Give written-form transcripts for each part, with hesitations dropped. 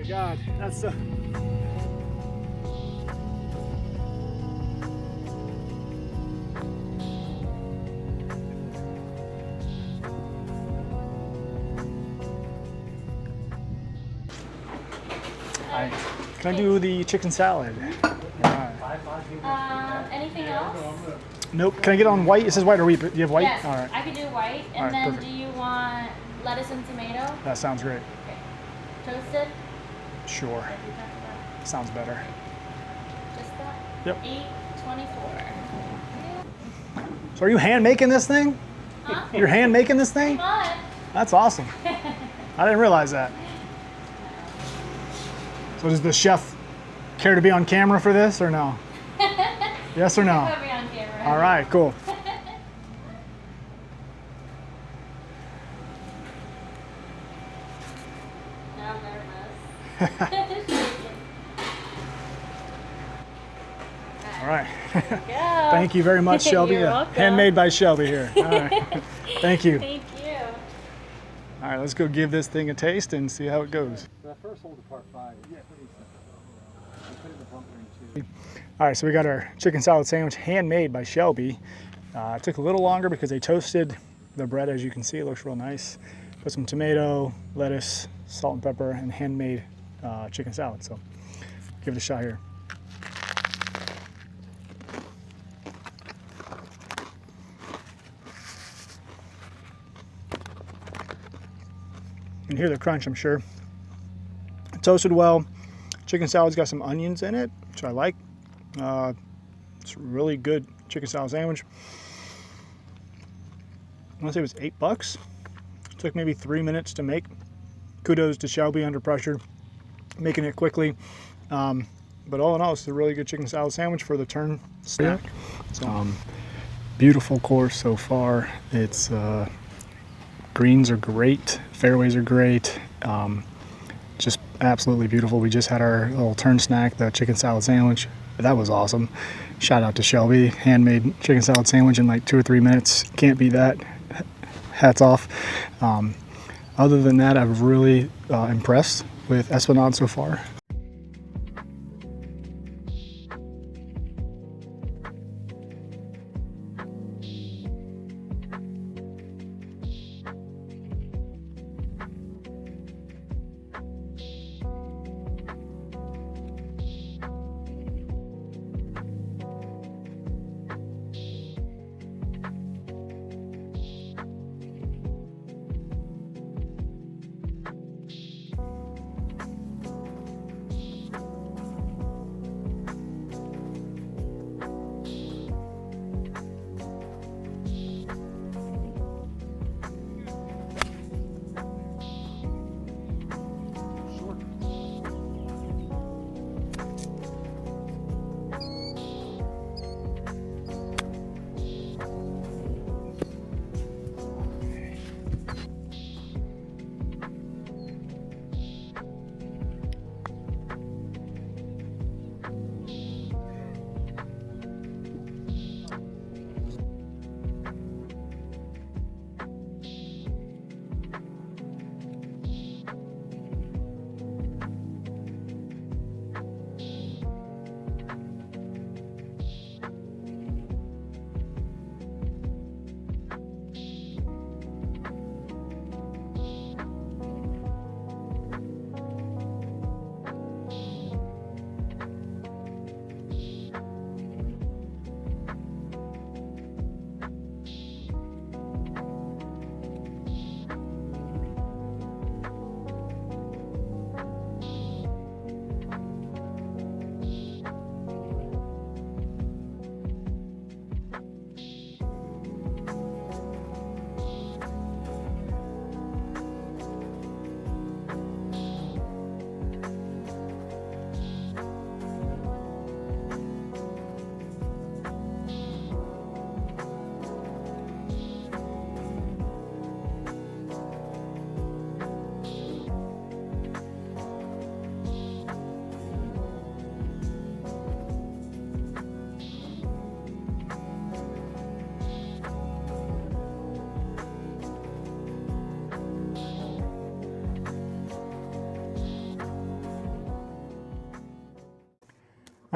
God, that's so... Hi. Can I do the chicken salad? Anything else? Nope. Can I get on white? It says white or wheat. Do you have white? Yes, All right. I could do white. And All right, then perfect. do you want lettuce and tomato? That sounds great. Okay. Toasted? Sure. Like we talked about. Sounds better. Just that? Yep. 8.24. So are you hand making this thing? Huh? You're hand making this thing? Come on. That's awesome. I didn't realize that. So does the chef care to be on camera for this or no? Yes or no? Put me on camera. All right, cool. Now I'm nervous. All right. Go. Thank you very much, Shelby. You're welcome. Handmade by Shelby here. All right. Thank you. Thank you. All right, let's go give this thing a taste and see how it goes. That first hold apart 5. Yeah, pretty simple. Put in the bunker in 2. All right, so we got our chicken salad sandwich handmade by Shelby. It took a little longer because they toasted the bread. As you can see, it looks real nice. Put some tomato, lettuce, salt and pepper, and handmade chicken salad. So give it a shot here. You can hear the crunch, I'm sure. Toasted well. Chicken salad's got some onions in it, which I like. It's a really good chicken salad sandwich. I want to say it was $8. It took maybe 3 minutes to make. Kudos to Shelby under pressure, making it quickly. But all in all, it's a really good chicken salad sandwich for the turn snack. So, beautiful course so far. It's greens are great, fairways are great. Just absolutely beautiful. We just had our little turn snack, the chicken salad sandwich. That was awesome. Shout out to Shelby, handmade chicken salad sandwich in like 2 or 3 minutes. Can't beat that. Hats off. Other than that, I'm really impressed with Esplanade so far.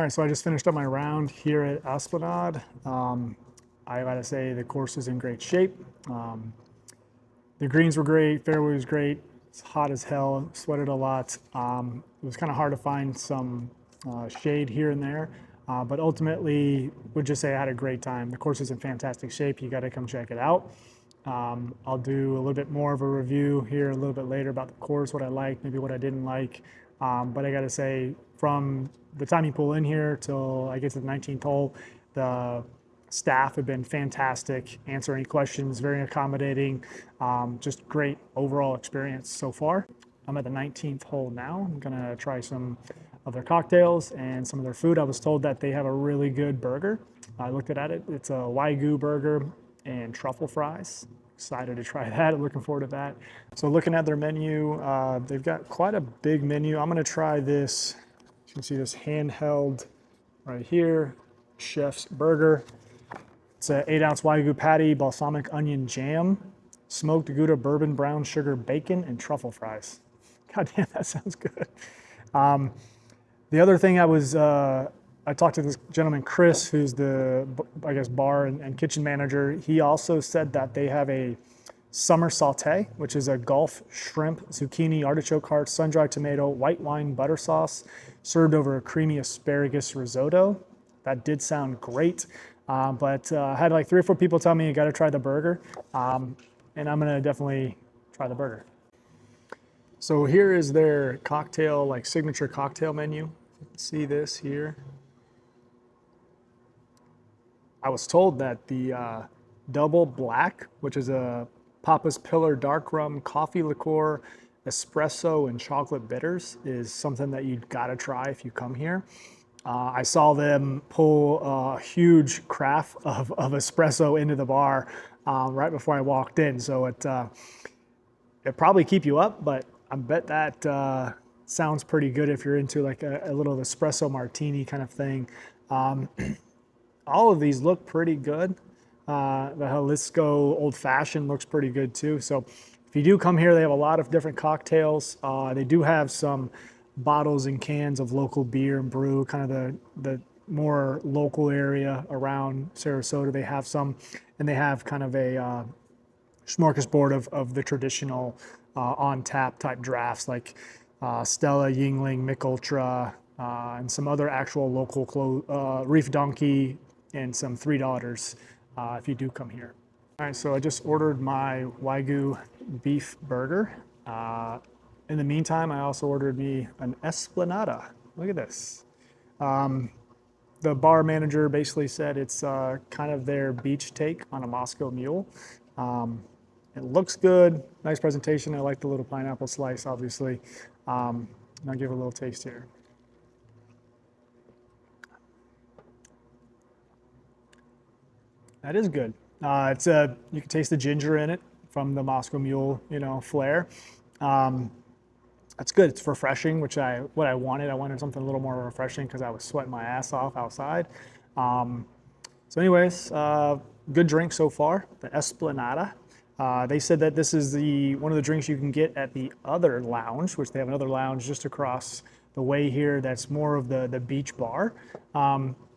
All right, so I just finished up my round here at Esplanade. I gotta say the course is in great shape. The greens were great, fairway was great. It's hot as hell, sweated a lot. It was kind of hard to find some shade here and there, but ultimately would just say I had a great time. The course is in fantastic shape. You got to come check it out. I'll do a little bit more of a review here a little bit later about the course, what I liked, maybe what I didn't like. But I got to say, from the time you pull in here till I get to the 19th hole, the staff have been fantastic, answer any questions, very accommodating, just great overall experience so far. I'm at the 19th hole now. I'm gonna try some of their cocktails and some of their food. I was told that they have a really good burger. I looked at it. It's a waygu burger and truffle fries. Excited to try that. Looking forward to that. So looking at their menu, they've got quite a big menu. I'm gonna try this. You can see this handheld right here, chef's burger. It's an 8-ounce waygu patty, balsamic onion jam, smoked gouda bourbon, brown sugar bacon, and truffle fries. God damn, that sounds good. The other thing I talked to this gentleman, Chris, who's the, I guess, bar and kitchen manager. He also said that they have a summer sauté, which is a Gulf shrimp, zucchini, artichoke heart, sun-dried tomato, white wine butter sauce, served over a creamy asparagus risotto. That did sound great. But I had like 3 or 4 people tell me you got to try the burger, and I'm gonna definitely try the burger. So here is their cocktail, like signature cocktail menu. You can see this here. I was told that the double black, which is a Papa's Pillar dark rum, coffee liqueur, espresso, and chocolate bitters, is something that you've got to try if you come here. I saw them pull a huge carafe of espresso into the bar right before I walked in. So it probably keep you up, but I bet that sounds pretty good if you're into like a little espresso martini kind of thing. All of these look pretty good. The Jalisco Old Fashioned looks pretty good too. So if you do come here, they have a lot of different cocktails. They do have some bottles and cans of local beer and brew, kind of the more local area around Sarasota. They have some, and they have kind of a smorgasbord of the traditional on tap type drafts like Stella, Yingling, Mick Ultra, and some other actual local Reef Donkey and some Three Daughters if you do come here. All right, so I just ordered my waygu beef burger. In the meantime, I also ordered me an Esplanata. Look at this. The bar manager basically said it's kind of their beach take on a Moscow Mule. It looks good, nice presentation. I like the little pineapple slice, obviously. I'll give it a little taste here. That is good. You can taste the ginger in it from the Moscow Mule, flair. That's good. It's refreshing, what I wanted. I wanted something a little more refreshing because I was sweating my ass off outside. So anyways, good drink so far, the Esplanata. They said that this is one of the drinks you can get at the other lounge, which they have another lounge just across the way here that's more of the beach bar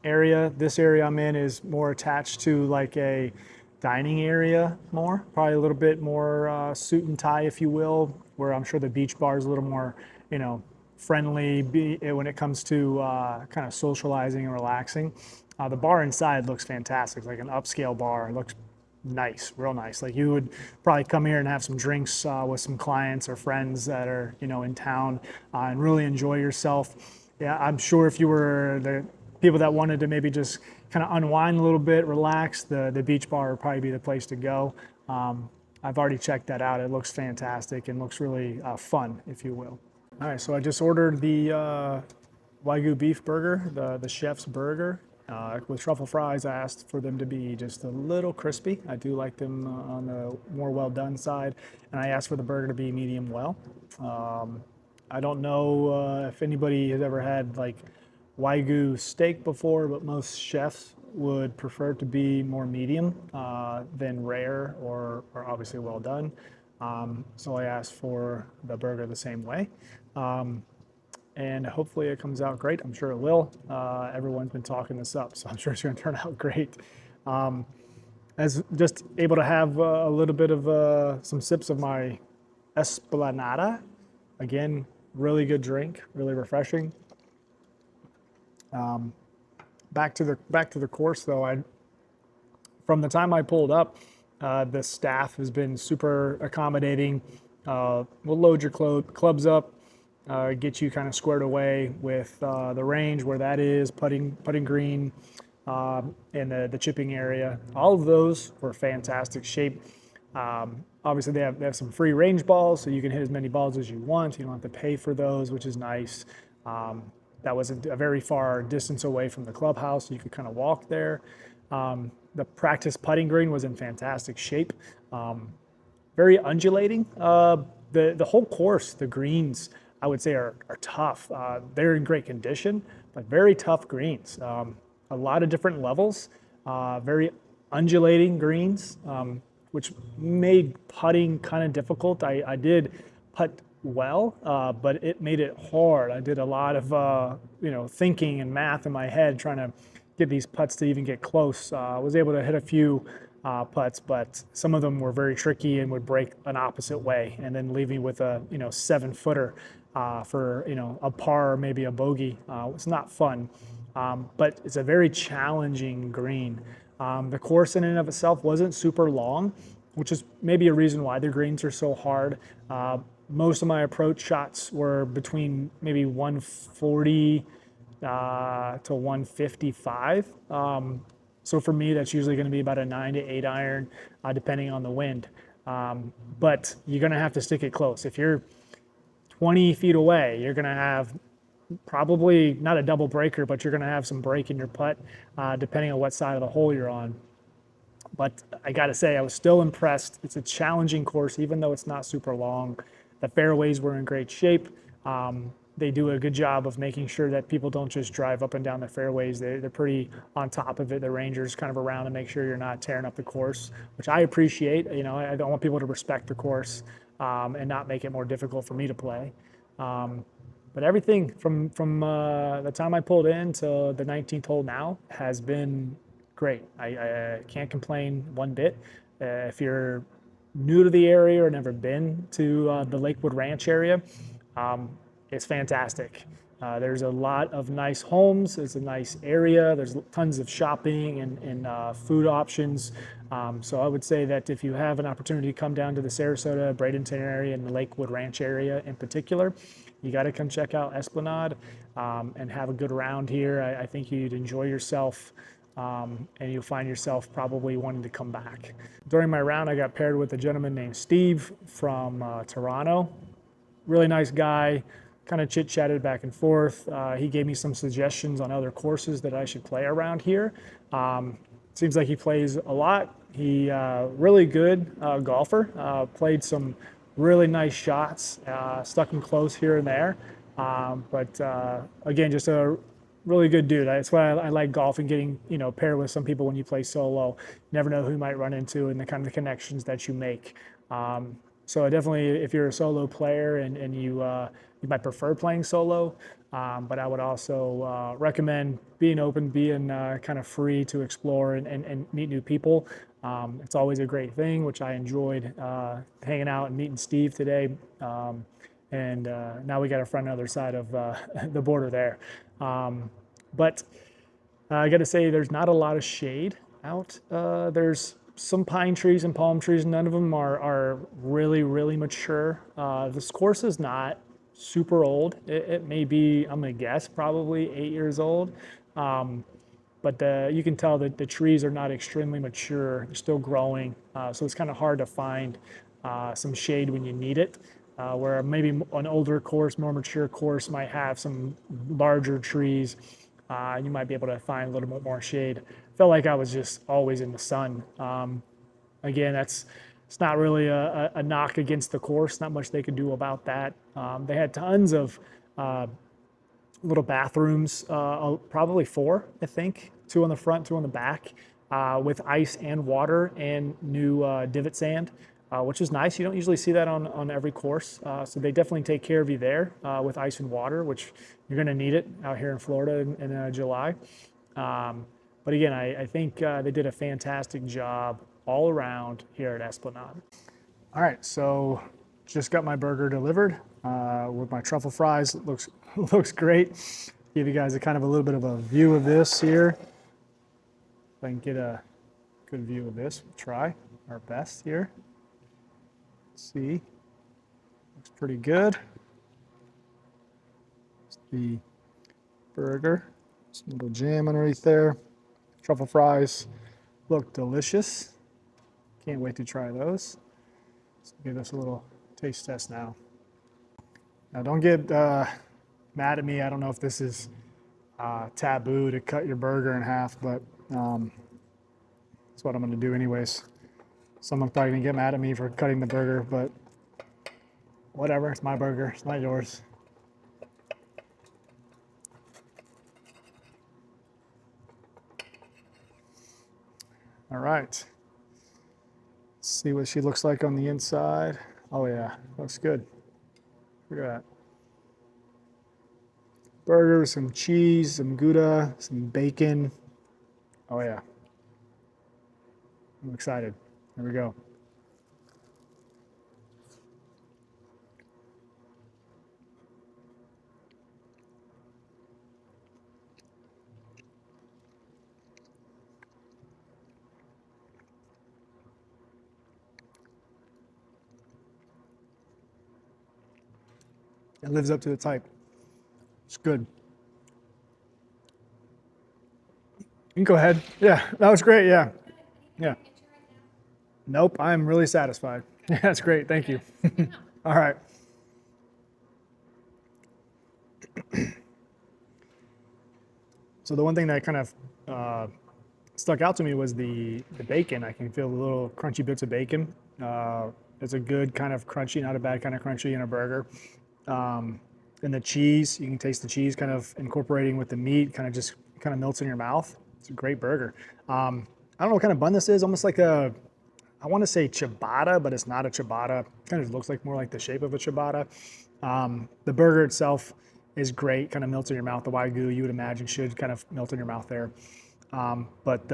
area. This area I'm in is more attached to like a dining area more, probably a little bit more suit and tie, if you will, where I'm sure the beach bar is a little more, friendly when it comes to kind of socializing and relaxing. The bar inside looks fantastic, like an upscale bar. It looks nice, real nice. Like you would probably come here and have some drinks with some clients or friends that are, in town and really enjoy yourself. Yeah, I'm sure if you were the people that wanted to maybe just kind of unwind a little bit, relax, the beach bar would probably be the place to go. I've already checked that out. It looks fantastic and looks really fun, if you will. All right, so I just ordered the waygu beef burger, the chef's burger. With truffle fries, I asked for them to be just a little crispy. I do like them on the more well done side, and I asked for the burger to be medium well. I don't know if anybody has ever had like waygu steak before, but most chefs would prefer it to be more medium than rare or obviously well done. So I asked for the burger the same way. and hopefully it comes out great. I'm sure it will. Everyone's been talking this up, so I'm sure it's going to turn out great. As just able to have a little bit of some sips of my Esplanata. Again, really good drink, really refreshing. Back to the course though. From the time I pulled up, the staff has been super accommodating. We'll load your clubs up, get you kind of squared away with the range where that is, putting green, and the chipping area. All of those were fantastic shape. Obviously, they have some free range balls, so you can hit as many balls as you want. You don't have to pay for those, which is nice. That was a very far distance away from the clubhouse, so you could kind of walk there. The practice putting green was in fantastic shape. Very undulating. The whole course, the greens, I would say are tough. They're in great condition, but very tough greens. A lot of different levels, very undulating greens, which made putting kind of difficult. I did putt well, but it made it hard. I did a lot of thinking and math in my head trying to get these putts to even get close. I was able to hit a few putts, but some of them were very tricky and would break an opposite way, and then leave me with a 7-footer for a par or maybe a bogey. It's not fun, but it's a very challenging green. The course in and of itself wasn't super long, which is maybe a reason why the greens are so hard. Most of my approach shots were between maybe 140 to 155. So for me, that's usually going to be about a 9 to 8 iron, depending on the wind. But you're going to have to stick it close. If you're 20 feet away, you're going to have probably not a double breaker, but you're going to have some break in your putt, depending on what side of the hole you're on. But I got to say, I was still impressed. It's a challenging course, even though it's not super long. The fairways were in great shape. They do a good job of making sure that people don't just drive up and down the fairways. They're pretty on top of it. The rangers kind of around to make sure you're not tearing up the course, which I appreciate. I don't want people to respect the course and not make it more difficult for me to play. But everything from the time I pulled in to the 19th hole now has been great. I can't complain one bit. If you're new to the area or never been to the Lakewood Ranch area, it's fantastic. There's a lot of nice homes. It's a nice area. There's tons of shopping and food options. So I would say that if you have an opportunity to come down to the Sarasota, Bradenton area and the Lakewood Ranch area in particular, you got to come check out Esplanade and have a good round here. I think you'd enjoy yourself. And you'll find yourself probably wanting to come back. During my round, I got paired with a gentleman named Steve from Toronto. Really nice guy, kind of chit-chatted back and forth. He gave me some suggestions on other courses that I should play around here. Seems like he plays a lot. He really good golfer, played some really nice shots, stuck him close here and there. But again, just a really good dude. That's why I like golf and getting, paired with some people when you play solo. You never know who you might run into and the kind of connections that you make. So definitely, if you're a solo player and you might prefer playing solo, but I would also recommend being open, being kind of free to explore and meet new people. It's always a great thing, which I enjoyed hanging out and meeting Steve today. And now we got a friend on the other side of the border there. But I got to say, there's not a lot of shade out. There's some pine trees and palm trees. None of them are really, really mature. This course is not super old. It may be, I'm going to guess, probably 8 years old. But you can tell that the trees are not extremely mature. They're still growing. So it's kind of hard to find some shade when you need it. Where maybe an older course, more mature course might have some larger trees. You might be able to find a little bit more shade. Felt like I was just always in the sun. Again, it's not really a knock against the course. Not much they could do about that. They had tons of little bathrooms, probably 4, I think. 2 on the front, 2 on the back, with ice and water and new divot sand. which is nice. You don't usually see that on every course. So they definitely take care of you there with ice and water, which you're going to need it out here in Florida in July. But again, I think they did a fantastic job all around here at Esplanade. All right, so just got my burger delivered with my truffle fries. It looks great. Give you guys a kind of a little bit of a view of this here. If I can get a good view of this, we'll try our best here. Let's see, looks pretty good. It's the burger, some little jam underneath there. Truffle fries look delicious. Can't wait to try those. Let's give this a little taste test now. Now don't get mad at me. I don't know if this is taboo to cut your burger in half, but that's what I'm gonna do anyways. Someone's probably gonna get mad at me for cutting the burger, but whatever, it's my burger, it's not yours. All right, let's see what she looks like on the inside. Oh yeah, looks good. Look at that. Burger, some cheese, some gouda, some bacon. Oh yeah. I'm excited. Here we go. It lives up to the type. It's good. You can go ahead. Yeah, that was great. Yeah. Yeah. Nope, I'm really satisfied. Yeah, that's great. Thank you. All right. So the one thing that kind of stuck out to me was the bacon. I can feel the little crunchy bits of bacon. It's a good kind of crunchy, not a bad kind of crunchy in a burger. And the cheese, you can taste the cheese kind of incorporating with the meat, kind of melts in your mouth. It's a great burger. I don't know what kind of bun this is. Almost like I want to say ciabatta, but it's not a ciabatta. Kind of looks like more like the shape of a ciabatta. The burger itself is great. Kind of melts in your mouth. The waygu, you would imagine, should kind of melt in your mouth there. But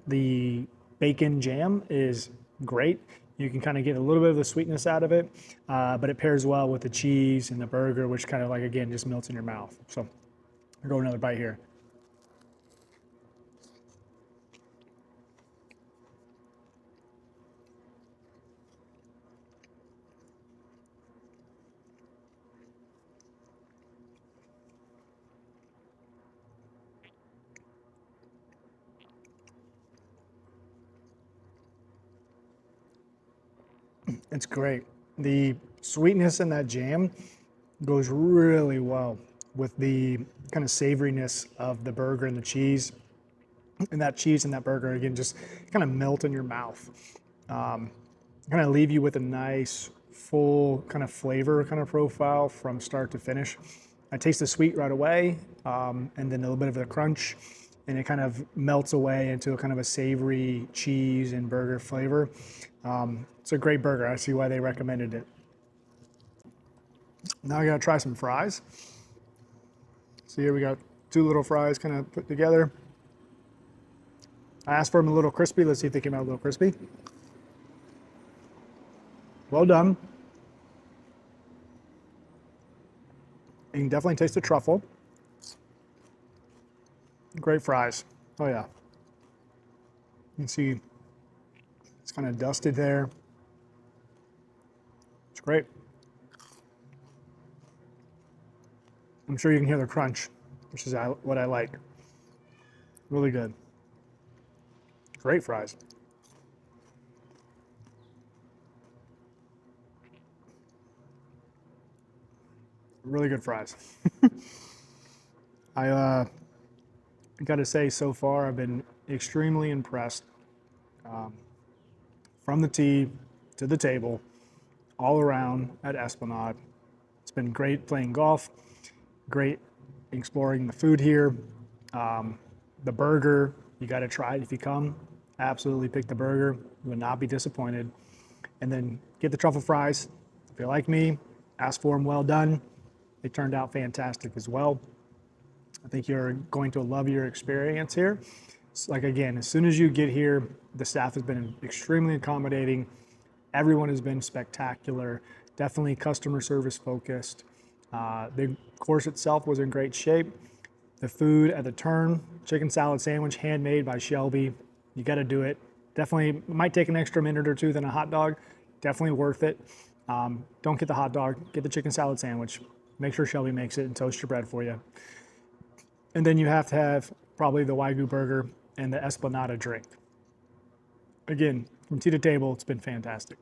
the bacon jam is great. You can kind of get a little bit of the sweetness out of it, but it pairs well with the cheese and the burger, which kind of like, again, just melts in your mouth. So I'll go another bite here. It's great. The sweetness in that jam goes really well with the kind of savoriness of the burger and the cheese. And that cheese and that burger, again, just kind of melt in your mouth. Kind of leave you with a nice, full kind of flavor kind of profile from start to finish. I taste the sweet right away, and then a little bit of the crunch, and it kind of melts away into a kind of a savory cheese and burger flavor. It's a great burger. I see why they recommended it. Now I gotta try some fries. So here we got two little fries kind of put together. I asked for them a little crispy. Let's see if they came out a little crispy. Well done. You can definitely taste the truffle. Great fries. Oh yeah. You can see it's kind of dusted there. It's great. I'm sure you can hear the crunch, which is what I like. Really good. Great fries. Really good fries. I gotta say, so far I've been extremely impressed. From the tee to the table, all around at Esplanade. It's been great playing golf, great exploring the food here. The burger, you got to try it if you come. Absolutely pick the burger. You will not be disappointed. and then get the truffle fries. If you're like me, ask for them well done. They turned out fantastic as well. I think you're going to love your experience here. Like again, as soon as you get here, the staff has been extremely accommodating. Everyone has been spectacular, definitely customer service focused. The course itself was in great shape. The food at the turn, chicken salad sandwich, handmade by Shelby. You got to do it. Definitely might take an extra minute or two than a hot dog. Definitely worth it. Don't get the hot dog, get the chicken salad sandwich. Make sure Shelby makes it and toast your bread for you. And then you have to have probably the waygu burger and the Esplanata drink. Again, from tea to table, it's been fantastic.